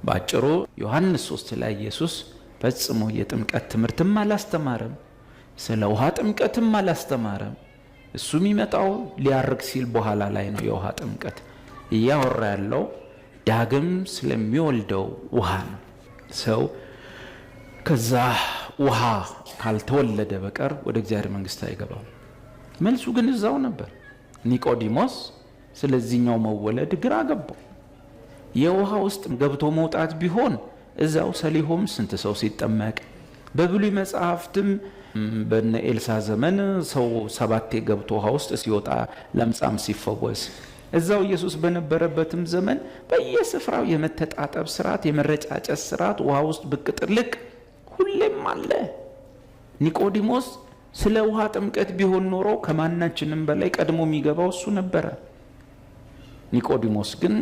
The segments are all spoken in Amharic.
ባጭሩ ዮሐንስ 3 ላይ ኢየሱስ ፈጽሞ የጥምቀት ትምህርትም አላስተማረም፣ ስለ ውሃ ጥምቀትም አላስተማረም። እሱ የሚመጣው ሊያርግ ሲል በኋላ ላይ ነው የውሃ ጥምቀት እያወራ ያለው ዳግም ስለሚወልደው ውሃ ነው። ሰው ከዛ ውሃ ካልተወለደ በቀር ወደ እግዚአብሔር መንግስት አይገባም። መልሱ ግን እዛው ነበር። ኒቆዲሞስ ስለዚህኛው መወለድ ግራ ገባው። የውሃ ውስጥ ገብቶ መውጣት ቢሆን እዛው ሰሊሆም ስንት ሰው ሲጠመቅ፣ በብሉይ መጽሐፍትም በነ ኤልሳ ዘመን ሰው 7 ገብቶ ውሃ ውስጥ ሲወጣ ለምጻም ሲፈወስ፣ እዛው ኢየሱስ በነበረበትም ዘመን በየስፍራው የመተጣጠብ ስርዓት፣ የመረጫጨት ስርዓት ውሃ ውስጥ ብቅ ጥልቅ ሁሌም አለ። ኒቆዲሞስ ስለ ውሃ ጥምቀት ቢሆን ኖሮ ከማናችንም በላይ ቀድሞ የሚገባው እሱ ነበረ። ኒቆዲሞስ ግን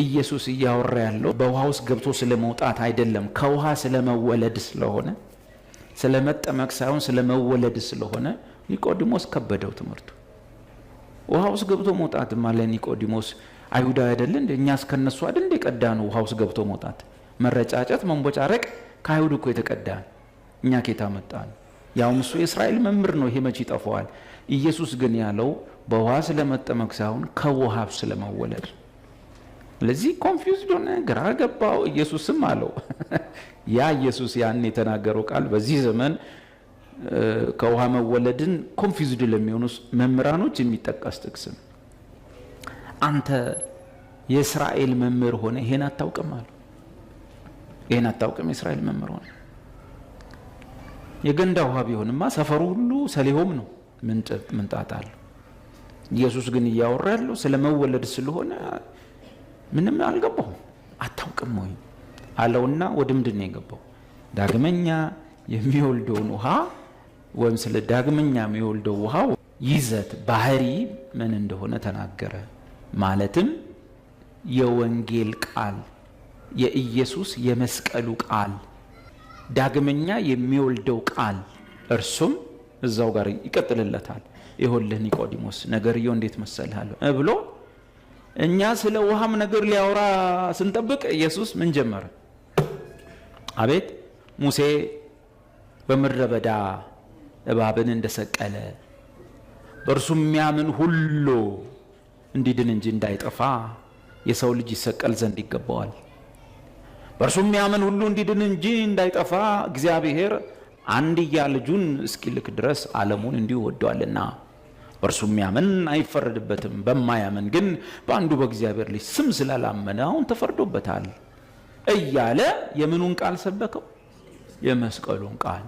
ኢየሱስ እያወራ ያለው በውሃ ውስጥ ገብቶ ስለመውጣት አይደለም፣ ከውሃ ስለመወለድ ስለሆነ፣ ስለመጠመቅ ሳይሆን ስለመወለድ ስለሆነ ኒቆዲሞስ ከበደው ትምህርቱ። ውሃ ውስጥ ገብቶ መውጣት ማለት ኒቆዲሞስ አይሁዳዊ አይደል እንዴ? እኛስ ከነሱ አይደል እንደ ቀዳን ውሃ ውስጥ ገብቶ መውጣት፣ መረጫጨት፣ መንቦጫረቅ ከአይሁድ እኮ የተቀዳን እኛ ከታ መጣን። ያውም እሱ የእስራኤል መምህር ነው፣ ይሄ መቼ ይጠፋዋል? ኢየሱስ ግን ያለው በውሃ ስለመጠመቅ ሳይሆን ከውሃ ስለመወለድ። ለዚህ ኮንፊውዝድ ሆነ፣ ግራ ገባው። ኢየሱስም አለው ያ ኢየሱስ ያን የተናገረው ቃል በዚህ ዘመን ከውሃ መወለድን ኮንፊውዝድ ለሚሆኑ መምህራኖች የሚጠቀስ ጥቅስ ነው። አንተ የእስራኤል መምህር ሆነ ይሄን አታውቅም አለው። ይሄን አታውቅም? የእስራኤል መምህር ሆነ የገንዳ ውሃ ቢሆንማ ሰፈሩ ሁሉ ሰሊሆም ነው፣ ምንጣት አለው። ኢየሱስ ግን እያወራ ያለው ስለመወለድ ስለሆነ ምንም አልገባውም። አታውቅም ወይ አለውና ወደ ምንድን ነው የገባው? ዳግመኛ የሚወልደውን ውሃ ወይም ስለ ዳግመኛ የሚወልደው ውሃ ይዘት ባህሪ ምን እንደሆነ ተናገረ። ማለትም የወንጌል ቃል፣ የኢየሱስ የመስቀሉ ቃል፣ ዳግመኛ የሚወልደው ቃል፣ እርሱም እዛው ጋር ይቀጥልለታል። ይኸውልህ ኒቆዲሞስ ነገርየው እንዴት መሰልሃለሁ ብሎ እኛ ስለ ውሃም ነገር ሊያወራ ስንጠብቅ ኢየሱስ ምን ጀመረ? አቤት ሙሴ በምድረ በዳ እባብን እንደሰቀለ በእርሱ የሚያምን ሁሉ እንዲድን እንጂ እንዳይጠፋ የሰው ልጅ ይሰቀል ዘንድ ይገባዋል። በእርሱ የሚያምን ሁሉ እንዲድን እንጂ እንዳይጠፋ እግዚአብሔር አንድያ ልጁን እስኪልክ ድረስ ዓለሙን እንዲሁ ወዷልና በእርሱ የሚያምን አይፈረድበትም፣ በማያምን ግን በአንዱ በእግዚአብሔር ልጅ ስም ስላላመነ አሁን ተፈርዶበታል እያለ የምኑን ቃል ሰበከው? የመስቀሉን ቃል።